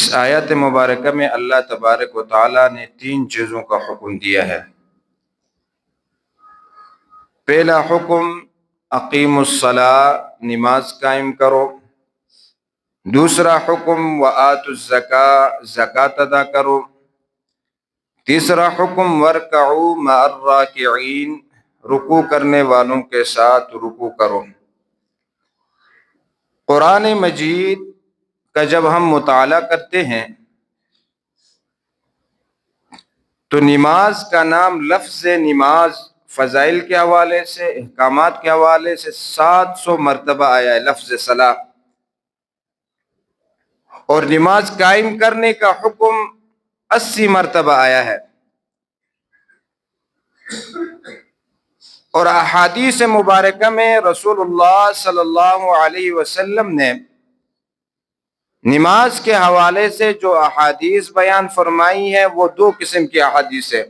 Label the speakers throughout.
Speaker 1: اس آیت مبارکہ میں اللہ تبارک و تعالیٰ نے 3 چیزوں کا حکم دیا ہے۔ پہلا حکم اقیم الصلاۃ، نماز قائم کرو۔ دوسرا حکم وآتوا الزکاۃ، زکوٰۃ ادا کرو۔ تیسرا حکم وارکعوا مع الراکعین، رکوع کرنے والوں کے ساتھ رکوع کرو۔ قرآن مجید کا جب ہم مطالعہ کرتے ہیں تو نماز کا نام لفظ نماز فضائل کے حوالے سے، احکامات کے حوالے سے 700 مرتبہ آیا ہے لفظ صلاح، اور نماز قائم کرنے کا حکم 80 مرتبہ آیا ہے۔ اور احادیث مبارکہ میں رسول اللہ صلی اللہ علیہ وسلم نے نماز کے حوالے سے جو احادیث بیان فرمائی ہیں وہ 2 قسم کی احادیث ہیں۔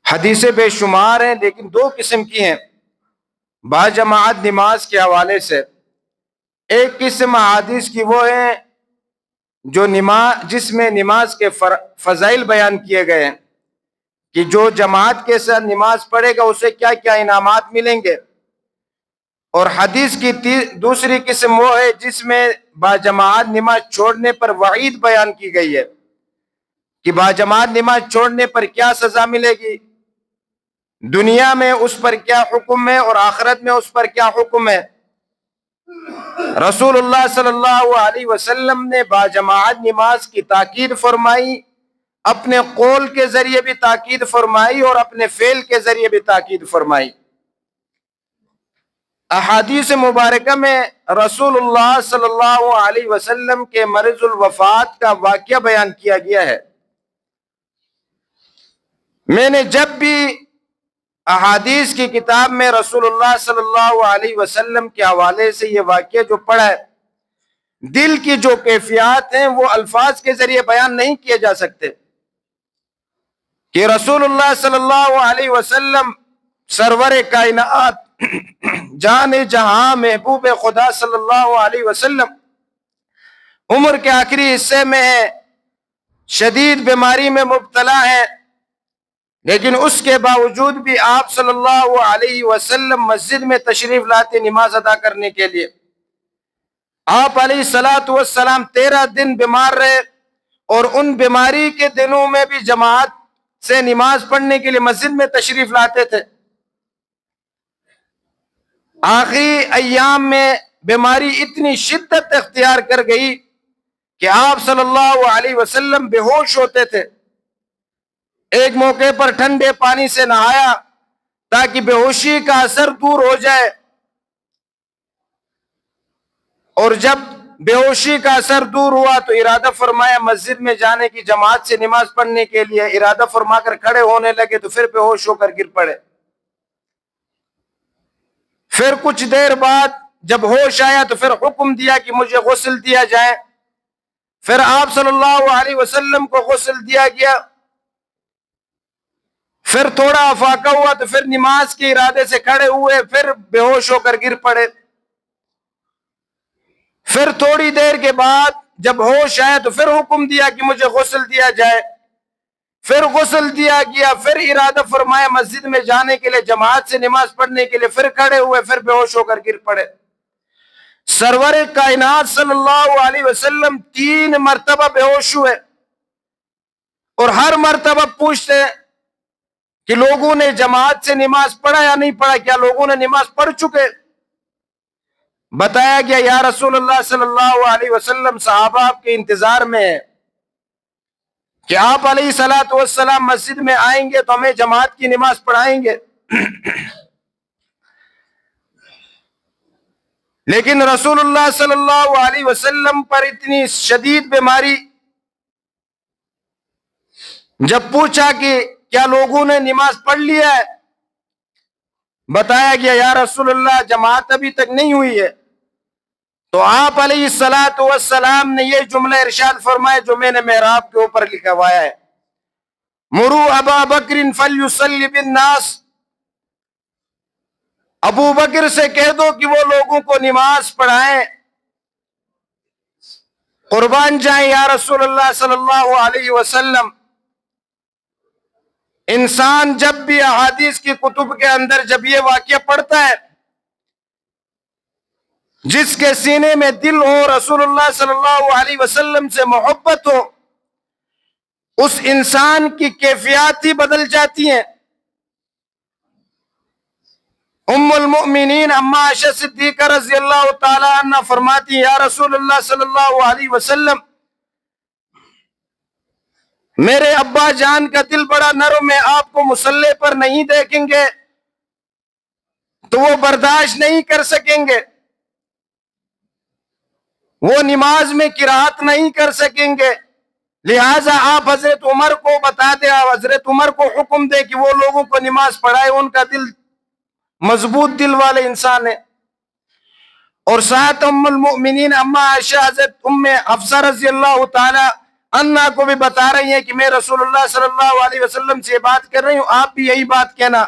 Speaker 1: حدیثیں بے شمار ہیں لیکن 2 قسم کی ہیں باجماعت نماز کے حوالے سے۔ ایک قسم احادیث کی وہ ہیں جو جس میں نماز کے فضائل بیان کیے گئے ہیں کہ جو جماعت کے ساتھ نماز پڑھے گا اسے کیا کیا انعامات ملیں گے۔ اور حدیث کی دوسری قسم وہ ہے جس میں باجماعت نماز چھوڑنے پر وعید بیان کی گئی ہے کہ باجماعت نماز چھوڑنے پر کیا سزا ملے گی، دنیا میں اس پر کیا حکم ہے اور آخرت میں اس پر کیا حکم ہے۔ رسول اللہ صلی اللہ علیہ وسلم نے باجماعت نماز کی تاکید فرمائی، اپنے قول کے ذریعے بھی تاکید فرمائی اور اپنے فعل کے ذریعے بھی تاکید فرمائی۔ احادیث مبارکہ میں رسول اللہ صلی اللہ علیہ وسلم کے مرض الوفات کا واقعہ بیان کیا گیا ہے۔ میں نے جب بھی احادیث کی کتاب میں رسول اللہ صلی اللہ علیہ وسلم کے حوالے سے یہ واقعہ جو پڑھا ہے، دل کی جو کیفیات ہیں وہ الفاظ کے ذریعے بیان نہیں کیے جا سکتے کہ رسول اللہ صلی اللہ علیہ وسلم سرور کائنات جان جہاں محبوب خدا صلی اللہ علیہ وسلم عمر کے آخری حصے میں ہیں، شدید بیماری میں مبتلا ہیں، لیکن اس کے باوجود بھی آپ صلی اللہ علیہ وسلم مسجد میں تشریف لاتے نماز ادا کرنے کے لیے۔ آپ علیہ السلام 13 دن بیمار رہے اور ان بیماری کے دنوں میں بھی جماعت سے نماز پڑھنے کے لیے مسجد میں تشریف لاتے تھے۔ آخری ایام میں بیماری اتنی شدت اختیار کر گئی کہ آپ صلی اللہ علیہ وسلم بے ہوش ہوتے تھے۔ ایک موقع پر ٹھنڈے پانی سے نہایا تاکہ بے ہوشی کا اثر دور ہو جائے، اور جب بے ہوشی کا اثر دور ہوا تو ارادہ فرمایا مسجد میں جانے کی، جماعت سے نماز پڑھنے کے لیے ارادہ فرما کر کھڑے ہونے لگے تو پھر بے ہوش ہو کر گر پڑے۔ پھر کچھ دیر بعد جب ہوش آیا تو پھر حکم دیا کہ مجھے غسل دیا جائے۔ پھر آپ صلی اللہ علیہ وسلم کو غسل دیا گیا۔ پھر تھوڑا افاقہ ہوا تو پھر نماز کے ارادے سے کھڑے ہوئے، پھر بے ہوش ہو کر گر پڑے۔ پھر تھوڑی دیر کے بعد جب ہوش آیا تو پھر حکم دیا کہ مجھے غسل دیا جائے۔ پھر غسل دیا گیا، پھر ارادہ فرمایا مسجد میں جانے کے لیے، جماعت سے نماز پڑھنے کے لیے، پھر کھڑے ہوئے، پھر بے ہوش ہو کر گر پڑے۔ سرور کائنات صلی اللہ علیہ وسلم 3 مرتبہ بے ہوش ہوئے، اور ہر مرتبہ پوچھتے کہ لوگوں نے جماعت سے نماز پڑھا یا نہیں پڑھا، کیا لوگوں نے نماز پڑھ چکے؟ بتایا گیا یا رسول اللہ صلی اللہ علیہ وسلم صحابہ آپ کے انتظار میں ہیں کہ آپ علیہ السلام مسجد میں آئیں گے تو ہمیں جماعت کی نماز پڑھائیں گے۔ لیکن رسول اللہ صلی اللہ علیہ وسلم پر اتنی شدید بیماری، جب پوچھا کہ کیا لوگوں نے نماز پڑھ لیا ہے، بتایا گیا یا رسول اللہ جماعت ابھی تک نہیں ہوئی ہے۔ تو آپ علیہ السلام نے یہ جملہ ارشاد فرمایا جو میں نے محراب کے اوپر لکھوایا ہے، مروا ابا بکر فلیصلی بالناس، ابو بکر سے کہہ دو کہ وہ لوگوں کو نماز پڑھائیں۔ قربان جائیں یا رسول اللہ صلی اللہ علیہ وسلم، انسان جب بھی احادیث کی کتب کے اندر جب یہ واقعہ پڑھتا ہے، جس کے سینے میں دل ہو، رسول اللہ صلی اللہ علیہ وسلم سے محبت ہو، اس انسان کی کیفیات ہی بدل جاتی ہیں۔ ام المؤمنین اما عائشہ صدیقہ رضی اللہ تعالی عنہ فرماتی ہیں، یا رسول اللہ صلی اللہ علیہ وسلم، میرے ابا جان کا دل بڑا نرم ہے، آپ کو مصلی پر نہیں دیکھیں گے تو وہ برداشت نہیں کر سکیں گے، وہ نماز میں قرات نہیں کر سکیں گے، لہٰذا آپ حضرت عمر کو بتا دیں، آپ حضرت عمر کو حکم دیں کہ وہ لوگوں کو نماز پڑھائے، ان کا دل مضبوط دل والے انسان ہے۔ اور ساتھ ام المؤمنین اما عائشہ حضرت ام حفصہ رضی اللہ تعالی عنہا کو بھی بتا رہی ہیں کہ میں رسول اللہ صلی اللہ علیہ وسلم سے بات کر رہی ہوں، آپ بھی یہی بات کہنا۔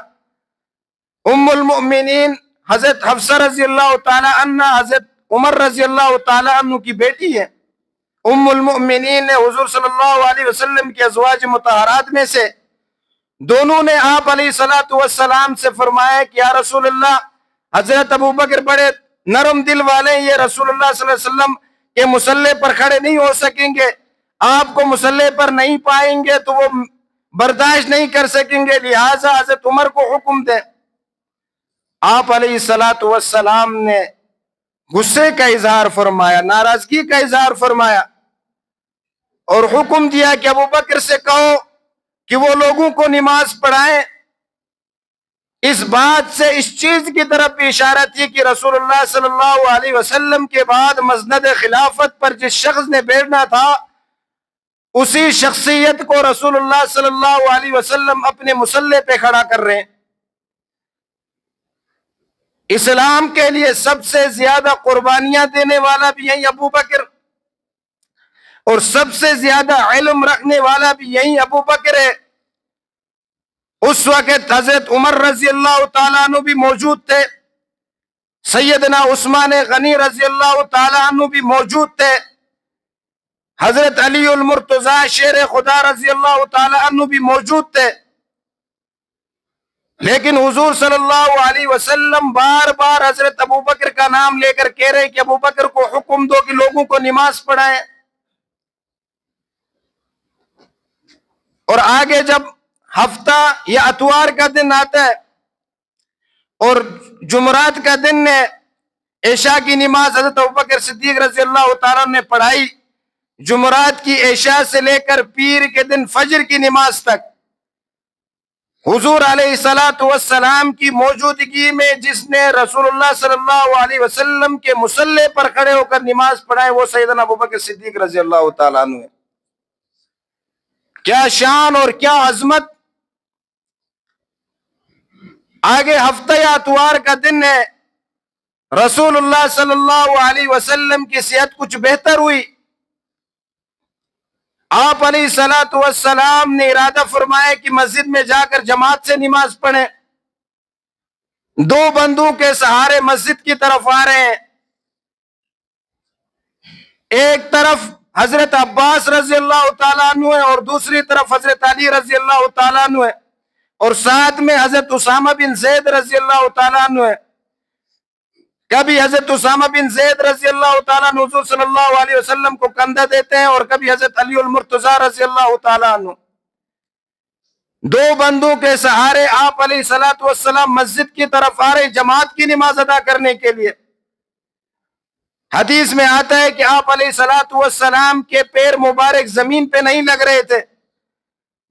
Speaker 1: ام المؤمنین حضرت حفصہ رضی اللہ تعالی عنہ حضرت عمر رضی اللہ تعالی عنہ کی بیٹی ہے۔ ام المؤمنین نے حضور صلی اللہ علیہ وسلم کے ازواج مطہرات میں سے، دونوں نے آپ علیہ السلام سے فرمایا کہ یا رسول اللہ، حضرت ابوبکر بڑے نرم دل والے ہیں، یہ رسول اللہ صلی اللہ علیہ وسلم کے مصلی پر کھڑے نہیں ہو سکیں گے، آپ کو مصلی پر نہیں پائیں گے تو وہ برداشت نہیں کر سکیں گے، لہٰذا حضرت عمر کو حکم دیں۔ آپ علیہ السلام نے غصے کا اظہار فرمایا، ناراضگی کا اظہار فرمایا اور حکم دیا کہ ابوبکر سے کہو کہ وہ لوگوں کو نماز پڑھائیں۔ اس بات سے اس چیز کی طرف بھی اشارہ تھی کہ رسول اللہ صلی اللہ علیہ وسلم کے بعد مسند خلافت پر جس شخص نے بیٹھنا تھا، اسی شخصیت کو رسول اللہ صلی اللہ علیہ وسلم اپنے مصلی پہ کھڑا کر رہے ہیں۔ اسلام کے لیے سب سے زیادہ قربانیاں دینے والا بھی یہی ابوبکر، اور سب سے زیادہ علم رکھنے والا بھی یہی ابوبکر ہے۔ اس وقت حضرت عمر رضی اللہ تعالیٰ عنہ بھی موجود تھے، سیدنا عثمان غنی رضی اللہ تعالیٰ عنہ بھی موجود تھے، حضرت علی المرتضیٰ شیر خدا رضی اللہ تعالیٰ عنہ بھی موجود تھے، لیکن حضور صلی اللہ علیہ وسلم بار بار حضرت ابوبکر کا نام لے کر کہہ رہے کہ ابوبکر کو حکم دو کہ لوگوں کو نماز پڑھائیں۔ اور آگے جب ہفتہ یا اتوار کا دن آتا ہے اور جمعرات کا دن ہے، عشاء کی نماز حضرت ابوبکر صدیق رضی اللہ تعالیٰ نے پڑھائی، جمعرات کی عشاء سے لے کر پیر کے دن فجر کی نماز تک حضور علیہ السلام کی موجودگی میں جس نے رسول اللہ صلی اللہ علیہ وسلم کے مصلی پر کھڑے ہو کر نماز پڑھائے، وہ سیدنا ابوبکر صدیق رضی اللہ تعالیٰ عنہ ہے۔ کیا شان اور کیا عظمت! آگے ہفتہ یا اتوار کا دن ہے، رسول اللہ صلی اللہ علیہ وسلم کی صحت کچھ بہتر ہوئی، آپ علیہ السلام نے ارادہ فرمایا کہ مسجد میں جا کر جماعت سے نماز پڑھیں۔ دو بندوں کے سہارے مسجد کی طرف آ رہے ہیں، ایک طرف حضرت عباس رضی اللہ تعالیٰ عنہ ہے اور دوسری طرف حضرت علی رضی اللہ تعالیٰ عنہ ہے، اور ساتھ میں حضرت اسامہ بن زید رضی اللہ تعالیٰ عنہ ہے۔ کبھی حضرت اسامہ بن زید رضی اللہ تعالیٰ عنہ حضور صلی اللہ علیہ وسلم کو کندھا دیتے ہیں، اور کبھی حضرت علی المرتضیٰ رضی اللہ تعالیٰ عنہ۔ دو بندوں کے سہارے آپ علیہ السلام مسجد کی طرف آ رہے جماعت کی نماز ادا کرنے کے لیے۔ حدیث میں آتا ہے کہ آپ علیہ السلام کے پیر مبارک زمین پہ نہیں لگ رہے تھے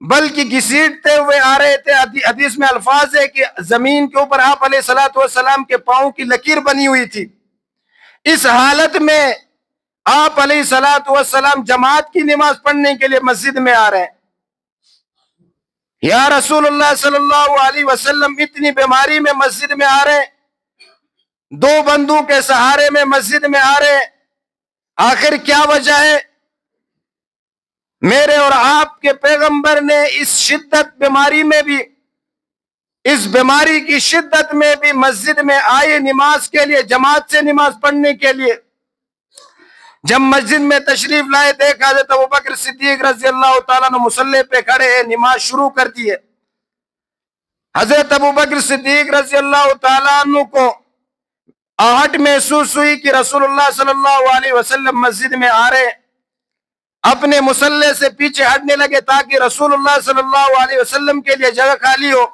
Speaker 1: بلکہ گھسیٹتے ہوئے آ رہے تھے۔ حدیث میں الفاظ ہے کہ زمین کے اوپر آپ علیہ السلام کے پاؤں کی لکیر بنی ہوئی تھی۔ اس حالت میں آپ علیہ السلام جماعت کی نماز پڑھنے کے لیے مسجد میں آ رہے ہیں۔ یا رسول اللہ صلی اللہ علیہ وسلم اتنی بیماری میں مسجد میں آ رہے ہیں، دو بندوں کے سہارے میں مسجد میں آ رہے ہیں، آخر کیا وجہ ہے؟ میرے اور آپ کے پیغمبر نے اس شدت بیماری میں بھی، اس بیماری کی شدت میں بھی مسجد میں آئے نماز کے لیے، جماعت سے نماز پڑھنے کے لیے، جب مسجد میں تشریف لائے دیکھا حضرت ابوبکر صدیق رضی اللہ تعالیٰ عنہ مصلی پہ کھڑے ہیں، نماز شروع کر دی ہے۔ حضرت ابوبکر صدیق رضی اللہ تعالیٰ عنہ کو آہٹ محسوس ہوئی کہ رسول اللہ صلی اللہ علیہ وسلم مسجد میں آ رہے ہیں، اپنے مصلی سے پیچھے ہٹنے لگے تاکہ رسول اللہ صلی اللہ علیہ وسلم کے لیے جگہ خالی ہو۔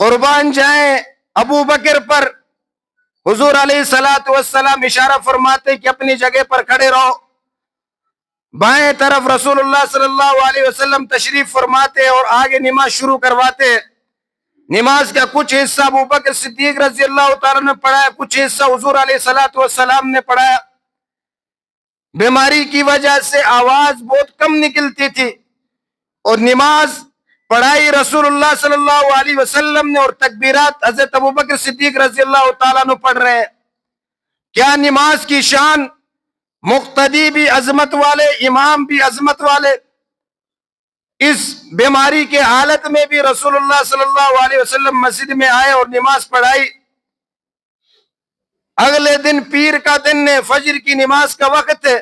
Speaker 1: قربان جائیں ابو بکر پر حضور علیہ الصلوۃ والسلام اشارہ فرماتے کہ اپنی جگہ پر کھڑے رہو۔ بائیں طرف رسول اللہ صلی اللہ علیہ وسلم تشریف فرماتے اور آگے نماز شروع کرواتے۔ نماز کا کچھ حصہ ابو بکر صدیق رضی اللہ تعالیٰ نے پڑھایا، کچھ حصہ حضور علیہ الصلوۃ والسلام نے پڑھایا۔ بیماری کی وجہ سے آواز بہت کم نکلتی تھی اور نماز پڑھائی رسول اللہ صلی اللہ علیہ وسلم نے، اور تکبیرات حضرت ابوبکر صدیق رضی اللہ تعالیٰ عنہ پڑھ رہے ہیں۔ کیا نماز کی شان، مقتدی بھی عظمت والے، امام بھی عظمت والے، اس بیماری کے حالت میں بھی رسول اللہ صلی اللہ علیہ وسلم مسجد میں آئے اور نماز پڑھائی۔ اگلے دن پیر کا دن ہے، فجر کی نماز کا وقت ہے،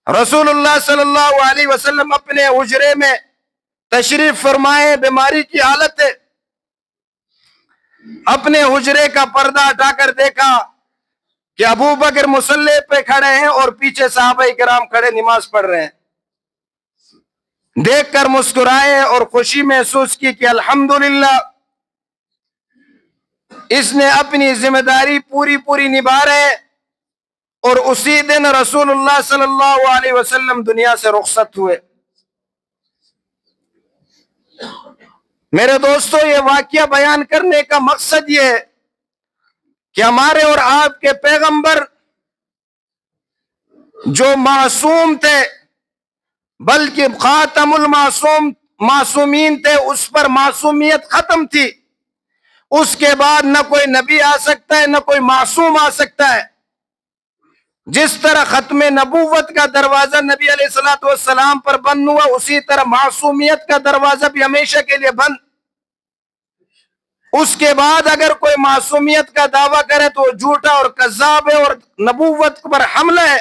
Speaker 1: رسول اللہ صلی اللہ علیہ وسلم اپنے حجرے میں تشریف فرمائے، بیماری کی حالت ہے۔ اپنے حجرے کا پردہ ہٹا کر دیکھا کہ ابو بکر مصلی پہ کھڑے ہیں اور پیچھے صحابہ کرام کھڑے نماز پڑھ رہے ہیں۔ دیکھ کر مسکرائے اور خوشی محسوس کی کہ الحمدللہ اس نے اپنی ذمہ داری پوری نبھا رہے، اور اسی دن رسول اللہ صلی اللہ علیہ وسلم دنیا سے رخصت ہوئے۔ میرے دوستو، یہ واقعہ بیان کرنے کا مقصد یہ ہے کہ ہمارے اور آپ کے پیغمبر جو معصوم تھے، بلکہ خاتم معصومین تھے، اس پر معصومیت ختم تھی۔ اس کے بعد نہ کوئی نبی آ سکتا ہے، نہ کوئی معصوم آ سکتا ہے۔ جس طرح ختم نبوت کا دروازہ نبی علیہ الصلوۃ والسلام پر بند ہوا، اسی طرح معصومیت کا دروازہ بھی ہمیشہ کے لیے بند۔ اس کے بعد اگر کوئی معصومیت کا دعویٰ کرے تو وہ جھوٹا اور کذاب ہے اور نبوت پر حملہ ہے۔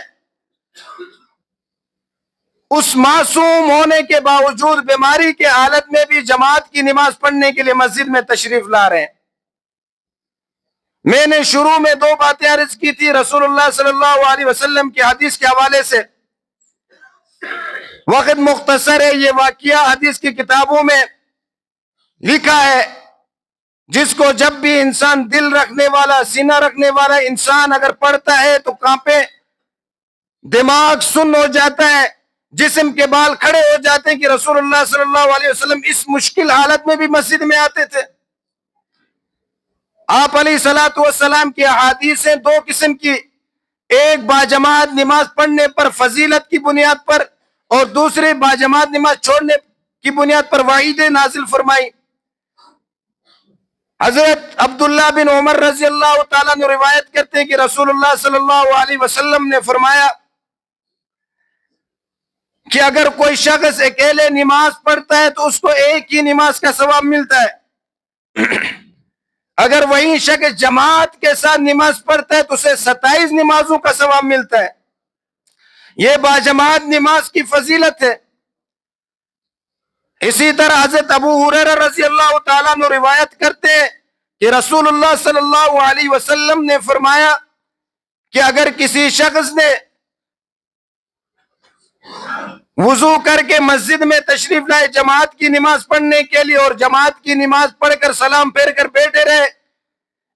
Speaker 1: اس معصوم ہونے کے باوجود بیماری کے حالت میں بھی جماعت کی نماز پڑھنے کے لیے مسجد میں تشریف لا رہے ہیں۔ میں نے شروع میں دو باتیں عرض کی تھی رسول اللہ صلی اللہ علیہ وسلم کی حدیث کے حوالے سے۔ وقت مختصر ہے، یہ واقعہ حدیث کی کتابوں میں لکھا ہے، جس کو جب بھی انسان دل رکھنے والا، سینہ رکھنے والا انسان اگر پڑھتا ہے تو کانپے، دماغ سن ہو جاتا ہے، جسم کے بال کھڑے ہو جاتے ہیں کہ رسول اللہ صلی اللہ علیہ وسلم اس مشکل حالت میں بھی مسجد میں آتے تھے۔ آپ علیہ الصلوۃ والسلام کی احادیث ہیں دو قسم کی، ایک باجماعت نماز پڑھنے پر فضیلت کی بنیاد پر، اور دوسرے باجماعت نماز چھوڑنے کی بنیاد پر وعیدیں نازل فرمائی۔ حضرت عبداللہ بن عمر رضی اللہ تعالیٰ نے روایت کرتے ہیں کہ رسول اللہ صلی اللہ علیہ وسلم نے فرمایا کہ اگر کوئی شخص اکیلے نماز پڑھتا ہے تو اس کو ایک ہی نماز کا ثواب ملتا ہے، اگر وہی شخص جماعت کے ساتھ نماز پڑھتا ہے تو اسے 27 نمازوں کا ثواب ملتا ہے۔ یہ باجماعت نماز کی فضیلت ہے۔ اسی طرح حضرت ابو ہریرہ رضی اللہ تعالیٰ عنہ روایت کرتے ہیں کہ رسول اللہ صلی اللہ علیہ وسلم نے فرمایا کہ اگر کسی شخص نے وضو کر کے مسجد میں تشریف لائے جماعت کی نماز پڑھنے کے لیے، اور جماعت کی نماز پڑھ کر سلام پھیر کر بیٹھے رہے،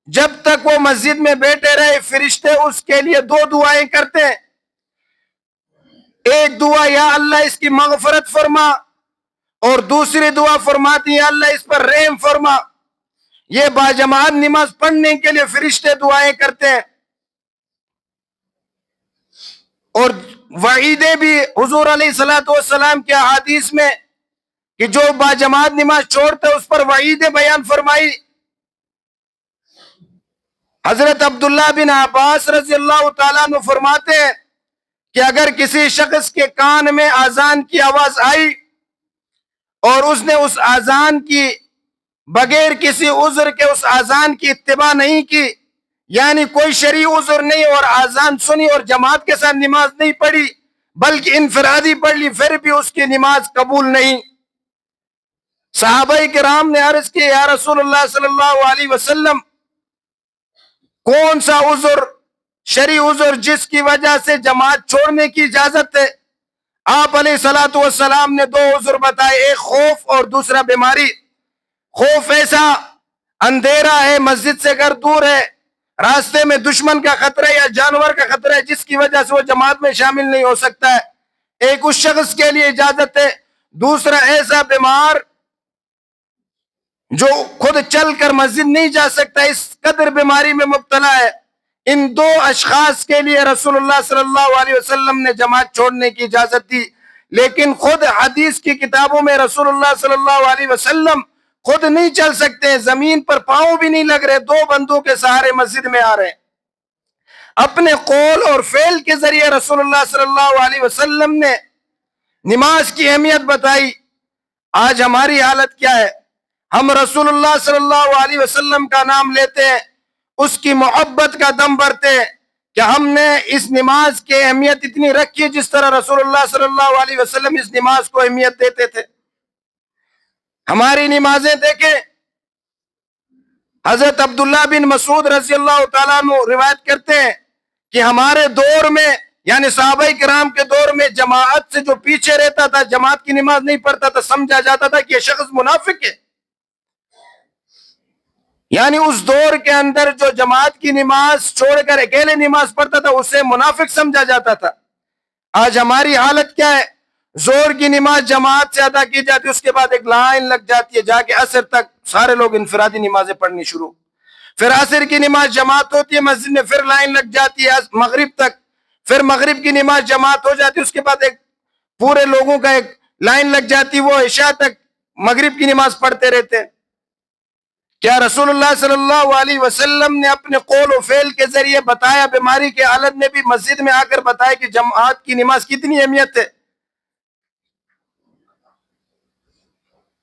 Speaker 1: جب تک وہ مسجد میں بیٹھے رہے فرشتے اس کے لیے دو دعائیں کرتے ہیں۔ ایک دعا یا اللہ اس کی مغفرت فرما، اور دوسری دعا فرماتی یا اللہ اس پر رحم فرما۔ یہ باجماعت نماز پڑھنے کے لیے فرشتے دعائیں کرتے ہیں۔ اور وعیدیں بھی حضور علیہ الصلوۃ والسلام کے احادیث میں کہ جو باجماعت نماز چھوڑتا ہے اس پر وعیدیں بیان فرمائی۔ حضرت عبداللہ بن عباس رضی اللہ تعالیٰ عنہ فرماتے ہیں کہ اگر کسی شخص کے کان میں اذان کی آواز آئی اور اس نے اس اذان کی بغیر کسی عذر کے اس اذان کی اتباع نہیں کی، یعنی کوئی شرعی عذر نہیں اور اذان سنی اور جماعت کے ساتھ نماز نہیں پڑھی بلکہ انفرادی پڑھ لی، پھر بھی اس کی نماز قبول نہیں۔ صحابہ کرام نے عرض کی یا رسول اللہ صلی اللہ علیہ وسلم، کون سا عذر شرعی عذر جس کی وجہ سے جماعت چھوڑنے کی اجازت ہے؟ آپ علیہ الصلوۃ والسلام نے دو عذر بتائے، ایک خوف اور دوسرا بیماری۔ خوف ایسا اندھیرا ہے، مسجد سے گھر دور ہے، راستے میں دشمن کا خطرہ یا جانور کا خطرہ ہے جس کی وجہ سے وہ جماعت میں شامل نہیں ہو سکتا ہے، ایک اس شخص کے لیے اجازت ہے۔ دوسرا ایسا بیمار جو خود چل کر مسجد نہیں جا سکتا، اس قدر بیماری میں مبتلا ہے، ان دو اشخاص کے لیے رسول اللہ صلی اللہ علیہ وسلم نے جماعت چھوڑنے کی اجازت دی۔ لیکن خود حدیث کی کتابوں میں رسول اللہ صلی اللہ علیہ وسلم خود نہیں چل سکتے، زمین پر پاؤں بھی نہیں لگ رہے، دو بندوں کے سہارے مسجد میں آ رہے ہیں۔ اپنے قول اور فعل کے ذریعے رسول اللہ صلی اللہ علیہ وسلم نے نماز کی اہمیت بتائی۔ آج ہماری حالت کیا ہے؟ ہم رسول اللہ صلی اللہ علیہ وسلم کا نام لیتے ہیں، اس کی محبت کا دم بھرتے ہیں کہ ہم نے اس نماز کی اہمیت اتنی رکھی جس طرح رسول اللہ صلی اللہ علیہ وسلم اس نماز کو اہمیت دیتے تھے۔ ہماری نمازیں دیکھیں، حضرت عبداللہ بن مسعود رضی اللہ تعالیٰ عنہ روایت کرتے ہیں کہ ہمارے دور میں یعنی صحابہ کرام کے دور میں جماعت سے جو پیچھے رہتا تھا، جماعت کی نماز نہیں پڑھتا تھا، سمجھا جاتا تھا کہ یہ شخص منافق ہے۔ یعنی اس دور کے اندر جو جماعت کی نماز چھوڑ کر اکیلے نماز پڑھتا تھا اسے منافق سمجھا جاتا تھا۔ آج ہماری حالت کیا ہے؟ زور کی نماز جماعت سے ادا کی جاتی ہے، اس کے بعد ایک لائن لگ جاتی ہے، جا کے عصر تک سارے لوگ انفرادی نمازیں پڑھنی شروع، پھر عصر کی نماز جماعت ہوتی ہے مسجد میں، پھر لائن لگ جاتی ہے مغرب تک، پھر مغرب کی نماز جماعت ہو جاتی ہے، اس کے بعد ایک پورے لوگوں کا ایک لائن لگ جاتی، وہ عشاء تک مغرب کی نماز پڑھتے رہتے ہیں۔ کیا رسول اللہ صلی اللہ علیہ وسلم نے اپنے قول و فعل کے ذریعے بتایا، بیماری کے حالت میں بھی مسجد میں آ کر بتایا کہ جماعت کی نماز کتنی اہمیت ہے؟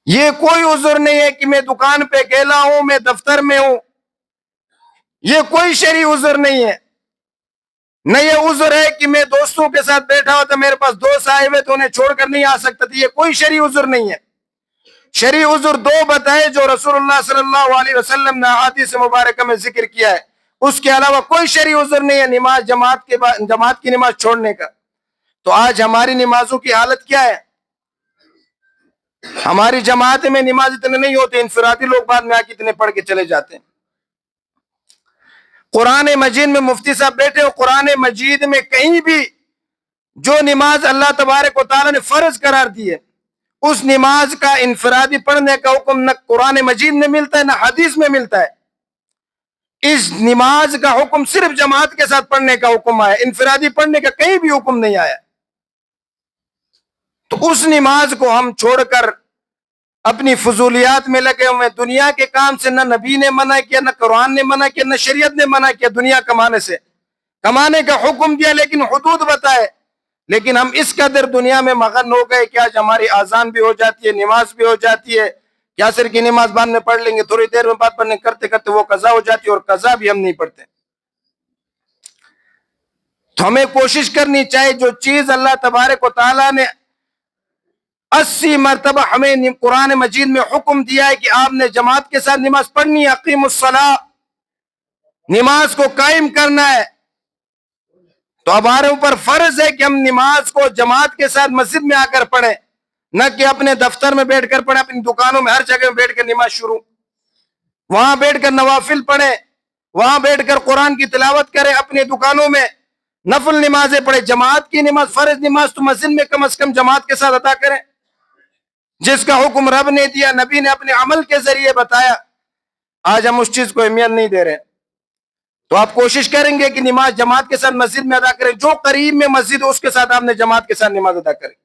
Speaker 1: یہ کوئی عذر نہیں ہے کہ میں دکان پہ اکیلا ہوں، میں دفتر میں ہوں، یہ کوئی شرعی عذر نہیں ہے۔ نہ یہ عذر ہے کہ میں دوستوں کے ساتھ بیٹھا ہوں تو میرے پاس دوست آئے ہوئے تو انہیں چھوڑ کر نہیں آ سکتا تھا، یہ کوئی شرعی عذر نہیں ہے۔ شرعی عذر دو بتائے جو رسول اللہ صلی اللہ علیہ وسلم نے احادیث مبارکہ میں ذکر کیا ہے، اس کے علاوہ کوئی شرعی عذر نہیں ہے نماز جماعت کی نماز چھوڑنے کا۔ تو آج ہماری نمازوں کی حالت کیا ہے؟ ہماری جماعت میں نماز اتنے نہیں ہوتے، انفرادی لوگ بعد میں آ کے اتنے پڑھ کے چلے جاتے ہیں۔ قرآن مجید میں مفتی صاحب بیٹھے ہو، قرآن مجید میں کہیں بھی جو نماز اللہ تبارک و تعالیٰ نے فرض قرار دی ہے اس نماز کا انفرادی پڑھنے کا حکم نہ قرآن مجید میں ملتا ہے نہ حدیث میں ملتا ہے۔ اس نماز کا حکم صرف جماعت کے ساتھ پڑھنے کا حکم آیا، انفرادی پڑھنے کا کہیں بھی حکم نہیں آیا۔ تو اس نماز کو ہم چھوڑ کر اپنی فضولیات میں لگے ہوئے، دنیا کے کام سے نہ نبی نے منع کیا، نہ قرآن نے منع کیا، نہ شریعت نے منع کیا دنیا کمانے سے، کمانے کا حکم دیا لیکن حدود بتائے، لیکن ہم اس قدر دنیا میں مغن ہو گئے کہ آج ہماری آذان بھی ہو جاتی ہے، نماز بھی ہو جاتی ہے، کیا عصر کی نماز بعد میں پڑھ لیں گے، تھوڑی دیر میں بعد پڑھنے کرتے کرتے وہ قضا ہو جاتی ہے اور قضا بھی ہم نہیں پڑھتے۔ تو ہمیں کوشش کرنی چاہیے جو چیز اللہ تبارک و تعالیٰ نے 80 مرتبہ ہمیں قرآن مجید میں حکم دیا ہے کہ آپ نے جماعت کے ساتھ نماز پڑھنی ہے، اقیم الصلاۃ، نماز کو قائم کرنا ہے، تو ہمارے اوپر فرض ہے کہ ہم نماز کو جماعت کے ساتھ مسجد میں آ کر پڑھیں، نہ کہ اپنے دفتر میں بیٹھ کر پڑھیں، اپنی دکانوں میں ہر جگہ میں بیٹھ کر نماز شروع، وہاں بیٹھ کر نوافل پڑھیں، وہاں بیٹھ کر قرآن کی تلاوت کریں، اپنی دکانوں میں نفل نمازیں پڑھیں، جماعت کی نماز فرض نماز تو مسجد میں کم از کم جماعت کے ساتھ ادا کریں، جس کا حکم رب نے دیا، نبی نے اپنے عمل کے ذریعے بتایا۔ آج ہم اس چیز کو اہمیت نہیں دے رہے، تو آپ کوشش کریں گے کہ نماز جماعت کے ساتھ مسجد میں ادا کریں، جو قریب میں مسجد ہو اس کے ساتھ آپ نے جماعت کے ساتھ نماز ادا کریں۔